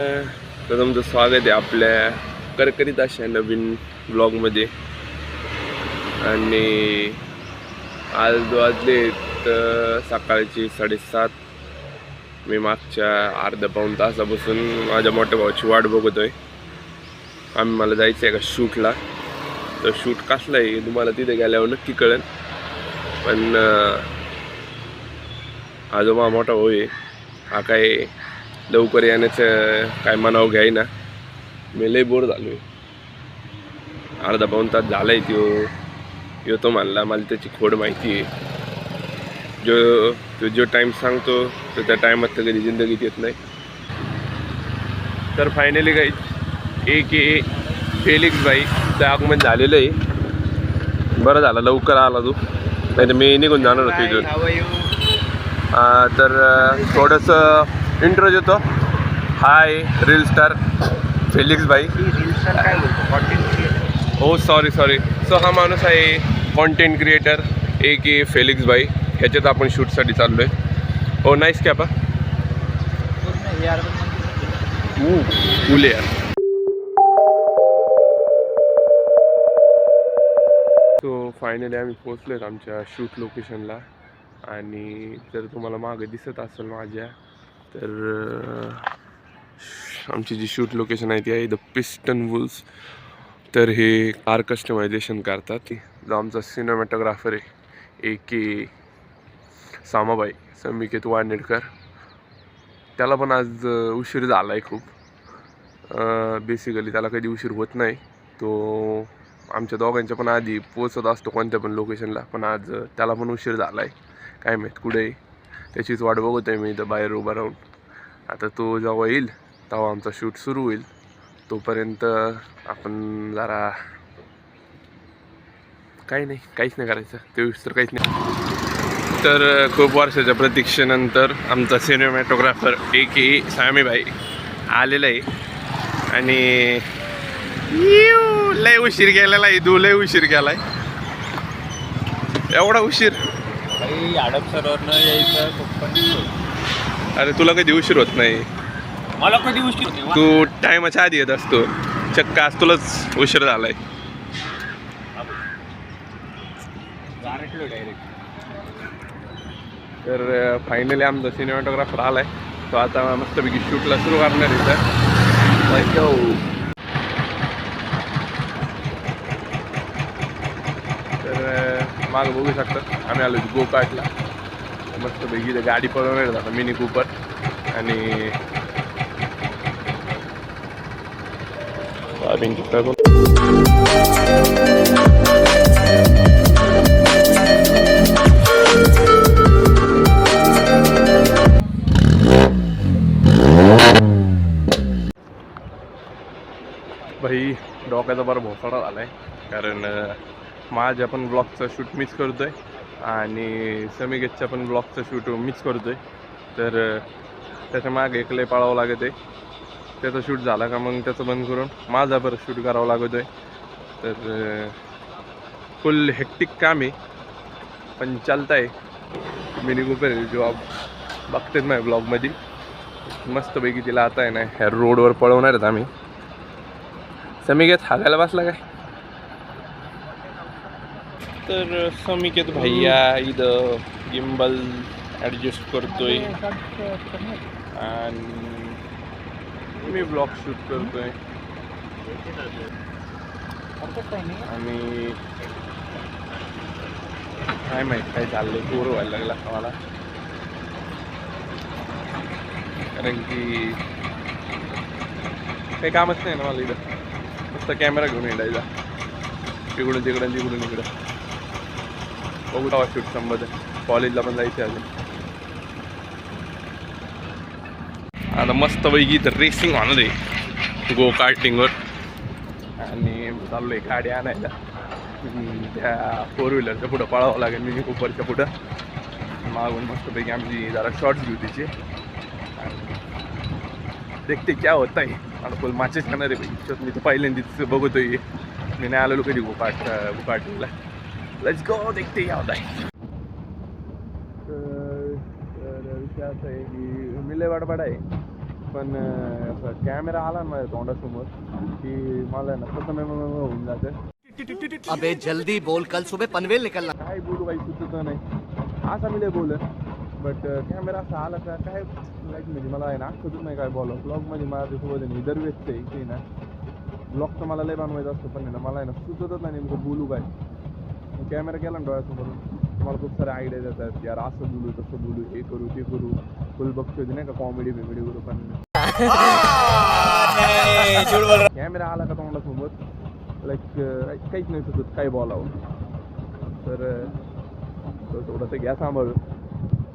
तर तुमचं स्वागत आहे आपल्या करकरीत अशा नवीन ब्लॉगमध्ये. आणि आज वाजले सकाळची 7:30. मी मागच्या अर्धा पाऊण तासापासून माझ्या मोठ्या भावाची वाट बघतोय. मला जायचं आहे का शूटला. तर शूट कसला आहे तुम्हाला तिथे गेल्यावर नक्की कळेल. पण हा जो माझा मोठा भाऊ आहे हा काय लवकर येण्याचं काय मनाव घ्याय ना. मी लय बोर झालो आहे. अर्धा पाऊण तास झाला आहे तो येतो म्हणला. मला त्याची खोड माहिती आहे. जो टाईम सांगतो तर त्या टायमात तर कधी जिंदगीत येत नाही. तर फायनली काही फेलिक्स भाईचं आगमन झालेलं आहे. बरं झालं लवकर आला तू, नाही तर मी निघून जाणार होतो इथून. तर थोडंसं इंट्रो देतो. हाय रील स्टार फेलिक्स भाई. हो सॉरी. सो हा माणूस आहे कॉन्टेंट क्रिएटर फेलिक्स भाई. ह्याच्यात आपण शूटसाठी चाललो आहे. हो नाईस कॅपा फुले यार. सो फायनली आम्ही पोचलो आहेत आमच्या शूट लोकेशनला. आणि जर तुम्हाला मागे दिसत असेल माझ्या तर आमची जी शूट लोकेशन आहे ती आहे द पिस्टन वुल्स. तर हे कार कस्टमायझेशन करतात. जो आमचा सिनेमॅटोग्राफर आहे सामाबाई समिकेत वाडनेरकर. त्याला पण आज उशीर झाला आहे खूप. बेसिकली त्याला कधी उशीर होत नाही. तो आमच्या दोघांच्या पण आधी पोचत असतो कोणत्या पण लोकेशनला. पण आज त्याला पण उशीर झाला आहे. काय माहीत कुठे आहे. त्याचीच वाट बघत आहे मी इथं बाहेर उभा राहून. आता तो जेव्हा येईल तेव्हा आमचा शूट सुरू होईल. तोपर्यंत आपण जरा काहीच नाही करायचं. तेवीस तर काहीच नाही. तर खूप वर्षाच्या प्रतीक्षेनंतर आमचा सिनेमॅटोग्राफर सामीबाई आलेला आहे. आणि लय उशीर गेलेला आहे. तू लय उशीर गेलाय. एवढा उशीर हडपसरवरनं यायचं. अरे तुला कधी उशीर होत नाही. मला कधी उशीर होते. तू टायमाच्या आधी येत असतो. चक्क आज तुलाच उशीर झालाय. तर फायनली आमचा सिनेमॅटोग्राफर आलाय. तो आता मस्तपैकी शूटला सुरू करणार इथं. तर मागं बघू शकता आम्ही आलो गो कार्टला. मस्तपैकी इथं गाडी पळवणार आता मिनी कूपर. आणि भाई डोक्याचा बरा भोसाडा झाला आहे. कारण माझ्या पण ब्लॉगचं शूट मिस करतो आहे आणि समिगेटच्या पण ब्लॉगचं शूट मिस करतो आहे. तर त्याच्या मागे एकले पाळावं लागत आहे. त्याचा शूट झाला का मग त्याचं बंद करून माझा बरं शूट करावं लागत आहे. तर फुल हेक्टिक काम आहे पण चालतं आहे. मिनी कूपर जॉब बघतेच नाही ब्लॉगमध्ये. मस्तपैकी तिला आता आहे ना ह्या रोडवर पळवणार आहेत आम्ही. समिकेत हागायला बसला काय. तर समिकेत भैया इथं गिम्बल ॲडजस्ट करतोय आणि मी ब्लॉग शूट करतोय. आणि काय माहीत काय चाललंय. बोर व्हायला लागला मला. कारण की काही कामच नाही ना मला इथं. फक्त कॅमेरा घेऊन हिंडायचा तिकडून इकडं. बघू तेव्हा शूट संबंध. कॉलेजला पण जायचं अजून. आता मस्तपैकी इथं रेसिंग होणार आहे गो कार्टिंगवर. आणि चाललो आहे गाडी आणायला. त्या 4 व्हीलरच्या पुढं पळावं लागेल मिनी कूपरच्या पुढं. मागून मस्तपैकी आमची जरा शॉर्ट्स घेऊ तिचे. देखते क्या होता आहे. मला फुल माचेच खाणार आहे भाई. मी तर पहिल्यांदाच बघतोय. मी नाही आलेलो कधी गो कार्टिंगला. लेट्स गो देखते क्या होता है. तर विषय असा आहे की मी लय वाटपाट आहे. पण असं कॅमेरा आला ना माझ्या तोंडासमोर की मला ना कसं नाही होऊन जातं. अबे जल्दी बोल, कल सुबह पनवेल निकलना. काय बोलू काही सुचत नाही असा मी लय बोल बट कॅमेरा असा आला का काय लाईक म्हणजे मला आहे ना आठवतच नाही काय बोलावं. ब्लॉगमध्ये माझ्यासोबत आहे दर व्यस्त आहे की ना ब्लॉग तर मला लय बनवायचं असतं पण आहे ना मला आहे ना सुचतच नाही नेमकं बोलू काय. कॅमेरा केला ना डोळ्यासमोर तुम्हाला खूप सारे आयडिया देतात यार असं बोलू तसं बोलू हे करू ते करू फुल बघतो नाही का कॉमेडी बिमेडी करू पण कॅमेरा आला का तोंडासमोर लाईक काहीच नाही सुचत काय बोलावं. तर थोडंसं घ्या सांभाळून.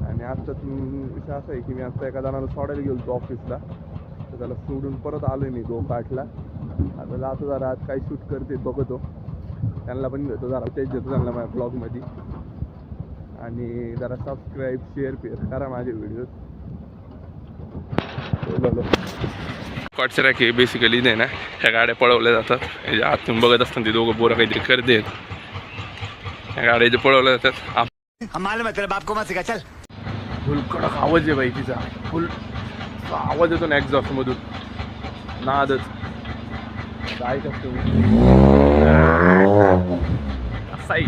आणि आत्ताच विषय असा आहे की मी आत्ता एका जणाला सोडायला गेलो होतो ऑफिसला तर त्याला सोडून परत आलो मी गोकाठला. आता जातो जरा आज काय शूट करते बघतो त्यांना पण घेतो जरा तेच देतो त्यांना माझ्या ब्लॉगमध्ये. आणि जरा सबस्क्राईब शेअर करा माझे व्हिडिओज. कॉटच्या रॅकी बेसिकली नाही ना ह्या गाड्या पळवल्या जातात. आतून बघत असताना ते दोघं पोरं काहीतरी करते ह्या गाड्या जे पळवल्या जातात. चल फुल कडक आवाज आहे बाई तिचा फुल आवाज येतो ना एक्झॉस्ट मधून नादच काय करतो असाई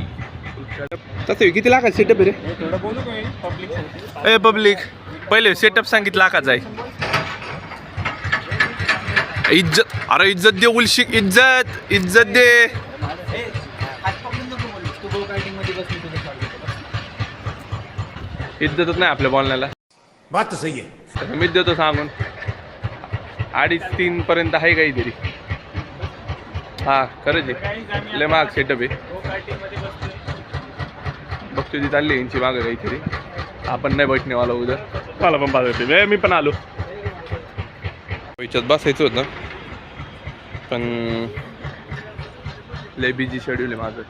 तसं किती लाखात सेटअप आहे रे. थोडं बोलू काय पब्लिक ए पब्लिक पहिले सेटअप सांगितलं लाखाचा आहे. इज्जत अरे इज्जत दे उलशिक इज्जत इज्जत दे. इज्जतच नाही आपल्या बोलण्याला. बात तो सही है. मीच देतो सांगून 2.5-3 पर्यंत आहे काहीतरी. हा खरंच आहे लय महाग सेटअप आहे. बघतो ती चालली यांची मागं काहीतरी. आपण नाही बैठणेवाला उद्या मला पण पाहते मी पण आलो याच्यात बसायचं होतं पण लय बिझी शेड्यूल आहे माझं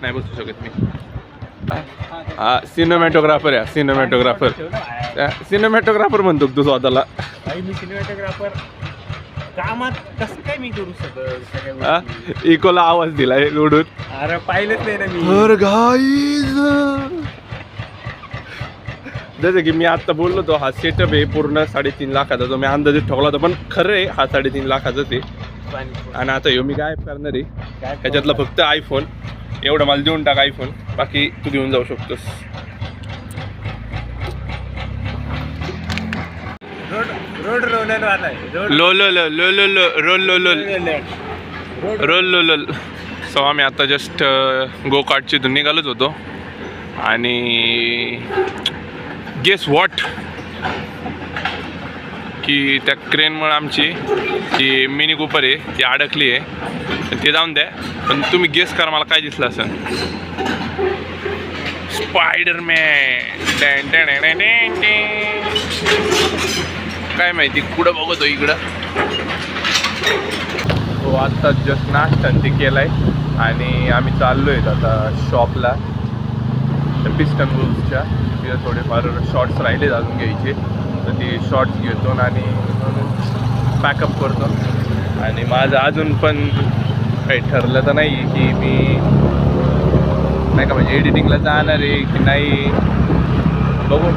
नाही बसू शकत मी. हा सिनेमॅटोग्राफर आहे सिनेमॅटोग्राफर म्हणतो तू स्वतःला. मी सिनेमॅटोग्राफर कामात कसं काय मी करू शकत. इकोला आवाज दिलाय जोडून. अरे पाहिलंच नाही ना मी. तर गाईज जसं की मी आता बोललो तो हा सेटअप आहे पूर्ण 3.5 लाखाचा जो मी अंदाजे ठेवला होता पण खरं आहे हा 3.5 लाखाचाच आहे. आणि आता ह्यो मी काय करणार आहे ह्याच्यातला फक्त आयफोन एवढं मला देऊन टाक आयफोन बाकी तू घेऊन जाऊ शकतोस. रोड रोलर वाला आहे. लो लो लो लो लो लो रोल लो लो रोल लो लो. सो आम्ही आता जस्ट गो कार्टची इथून निघालोच होतो आणि गेस वॉट की त्या क्रेनमुळे आमची जी मिनी कूपर आहे ती अडकली आहे. ते जाऊन द्या पण तुम्ही गेस करा मला काय दिसलं असं. स्पायडरमॅन काय माहिती कुठं बघतो इकडं. हो आत्ता जस्ट नाश्ता ते केला आहे आणि आम्ही चाललो आहेत आता शॉपला पिस्टन रूल्सच्या. तिथं थोडेफार शॉर्ट्स राहिले अजून घ्यायचे तर ते शॉर्ट्स घेतो आणि पॅकअप करतो. आणि माझं अजून पण काही ठरलं तर नाही की मी नाही का म्हणजे एडिटिंगला जाणार आहे की नाही बघू.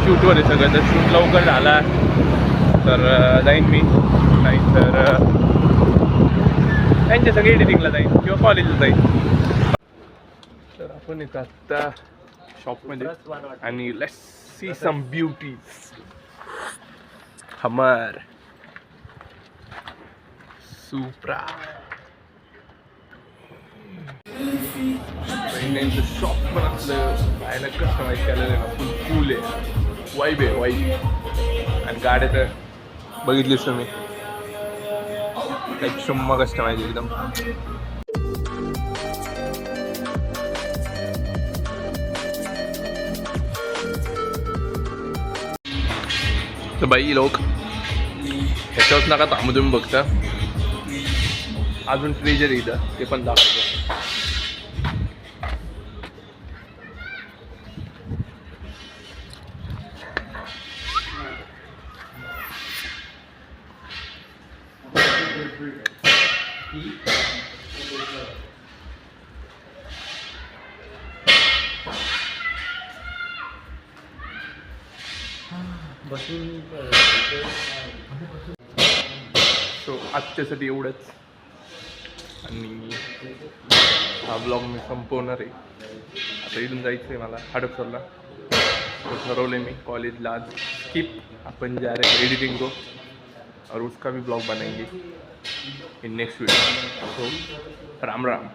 शूटवर आहे सगळं जर शूट लवकर झाला तर जाईन मी नाही तर त्यांच्या सगळं एडिटिंगला जाईन किंवा कॉलेजला जाईन. तर आपण येतो आत्ता शॉपमध्ये आणि लेट्स सी सम ब्युटीज. हमर सुप्रा शॉप पण असलं पाहायला कस्टमाइज केलेलं आहे ना फुल कूल आहे वाईब आहे वाईब. आणि गाड्या तर बघितलीस तुम्ही एक शुम्मा कस्टमाइज एकदम. तर बाई लोक ह्याच्यावर नका थांबू तुम्ही बघता अजून ट्रेजर इथं ते पण दाखवतो. बसून सो आजच्यासाठी एवढंच आणि हा ब्लॉग मी संपवणार आहे. आता इथून जायचं आहे मला हडपसरला. तो ठरवलं मी कॉलेजला आज स्किप अपन जा रहे हैं एडिटिंग को और उसका भी ब्लॉग बनाएंगे in next video. So Ram Ram.